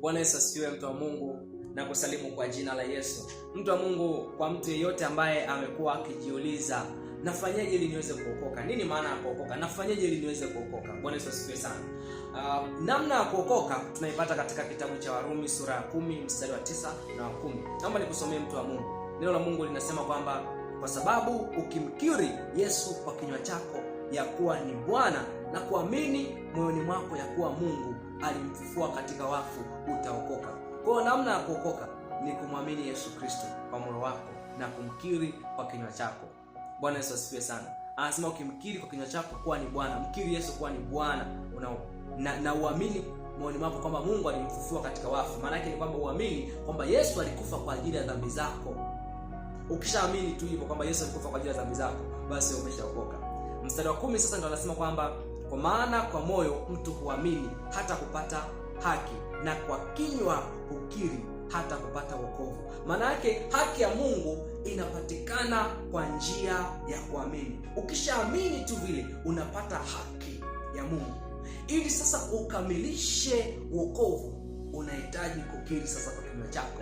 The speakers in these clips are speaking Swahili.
Bwana Yesu asifiwe, mtu wa Mungu, na kusalimu kwa jina la Yesu. Mtu wa Mungu, kwa mtu yeyote ambaye amekuwa akijiuliza, nafanyaje ili niweze kuokoka? Nini maana ya kuokoka? Nafanyaje ili niweze kuokoka? Bwana Yesu asifiwe sana. Namna ya kuokoka tunaipata katika kitabu cha Warumi sura ya 10 mstari wa 9 na wa 10. Naomba nikusomee, mtu wa Mungu. Neno la Mungu linasema kwamba kwa sababu ukimkiri Yesu kwa kinywa chako ya kuwa ni Bwana na kuamini moyoni mwako ya kuwa Mungu alimfufua katika wafu, utaokoka. Kwa namna ya kuokoka ni kumwamini Yesu Kristo kwa moyo wako na kumkiri kwa kinywa chako. Bwana Yesu asifiwe sana. Anasema ukimkiri kwa kinywa chako kuwa ni Bwana, mkiri Yesu kuwa ni Bwana, na uamini moyoni mwako kwamba Mungu alimfufua katika wafu. Maana yake ni kwamba uamini kwamba Yesu alikufa kwa ajili ya dhambi zako. Ukishaamini tu hivyo kwamba Yesu alikufa kwa ajili ya dhambi zako, basi umeshaokoka. Mstari wa 10 sasa ndio anasema kwamba kwa maana kwa moyo mtu huamini hata kupata haki, na kwa kinywa hukiri hata kupata wokovu. Maana yake haki ya Mungu inapatikana kwa njia ya kuamini. Ukishaamini tu vile unapata haki ya Mungu. Ili sasa ukamilishe wokovu, unahitaji kukiri sasa kwa kinywa chako.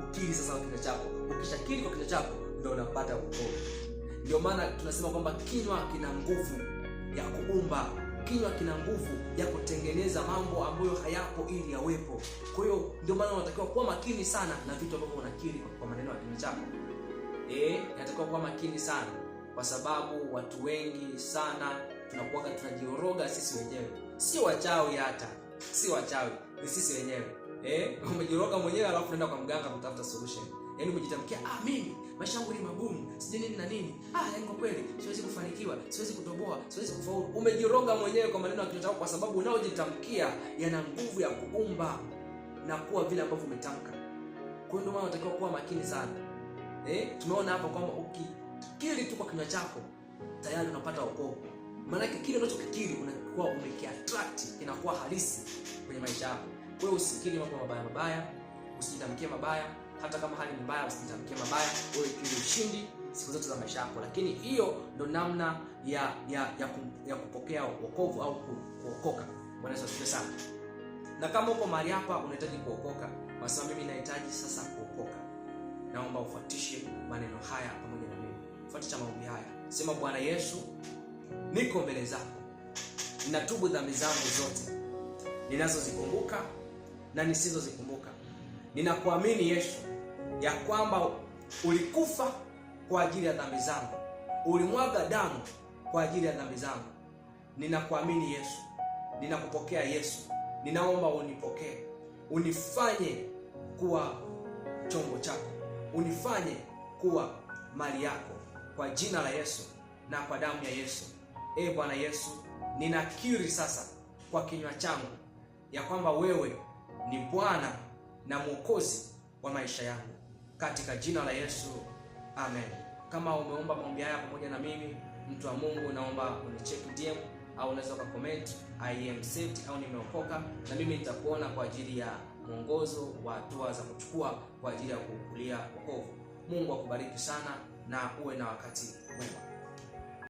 Ukiri sasa kwa kinywa chako. Ukishakiri kwa kinywa chako ndio unapata wokovu. Ndio maana tunasema kwamba kinywa kina nguvu ya kuumba. Kinywa kina nguvu ya kutengeneza mambo ambayo hayapo ili yawepo. Kwa hiyo ndio maana unatakiwa kuwa makini sana na vitu ambavyo unakiri kwa maneno ya kinywa chako. Unatakiwa kuwa makini sana, kwa sababu watu wengi sana tunakuwa tunajioroga sisi wenyewe. Si wachawi, hata si wachawi, ni sisi wenyewe. Umejiroga mwenyewe alafu unaenda kwa mganga kutafuta solution. Umejitamkia, mimi maisha yangu ni magumu, sije nini na nini. Kwa kweli siwezi kufanikiwa, siwezi kutoboa, siwezi kufaulu. Umejiroga mwenyewe kwa maneno ya kinywa chako, kwa sababu unaojitamkia yana nguvu ya kuumba na kuwa vile ambavyo umetamka. Kwa hiyo ndio maana unatakiwa kuwa makini sana. Tumeona hapa kwamba ukikiri tu kwa kinywa chako tayari unapata wokovu. Maana yake kile unachokikiri unakuwa umekiattract, inakuwa halisi kwenye maisha yako. Kwa hiyo usikiri mambo mabaya, usijitamkie mabaya. Hata kama hali ni mbaya, usijitamkie mabaya. Wewe kiri ushindi siku zote za maisha yako. Lakini hiyo ndo namna ya kupokea wokovu au kuokoka. Bwana Yesu asifiwe sana. Na kama uko mahali hapa unahitaji kuokoka, basi mimi nahitaji sasa kuokoka, naomba ufuatishe maneno haya pamoja na mimi. Fuatisha maombi haya. Sema, Bwana Yesu, niko mbele zako. Ninatubu dhambi zangu zote, ninazozikumbuka na nisizozikumbuka. Ninakuamini Yesu ya kwamba ulikufa kwa ajili ya dhambi zangu, ulimwaga damu kwa ajili ya dhambi zangu. Ninakuamini Yesu, ninakupokea Yesu. Ninaomba unipokee, unifanye kuwa chombo chako, unifanye kuwa mali yako, kwa jina la Yesu na kwa damu ya Yesu. Bwana Yesu, ninakiri sasa kwa kinywa changu ya kwamba wewe ni Bwana na Mwokozi wa maisha yangu, katika jina la Yesu, amen. Kama umeomba maombi haya pamoja na mimi, mtu wa Mungu, naomba unicheck DM au unaweza comment I am saved au nimeokoka, na mimi nitakuona kwa ajili ya mwongozo wa hatua za kuchukua kwa ajili ya kukulia wokovu. Mungu akubariki sana na uwe na wakati mwema.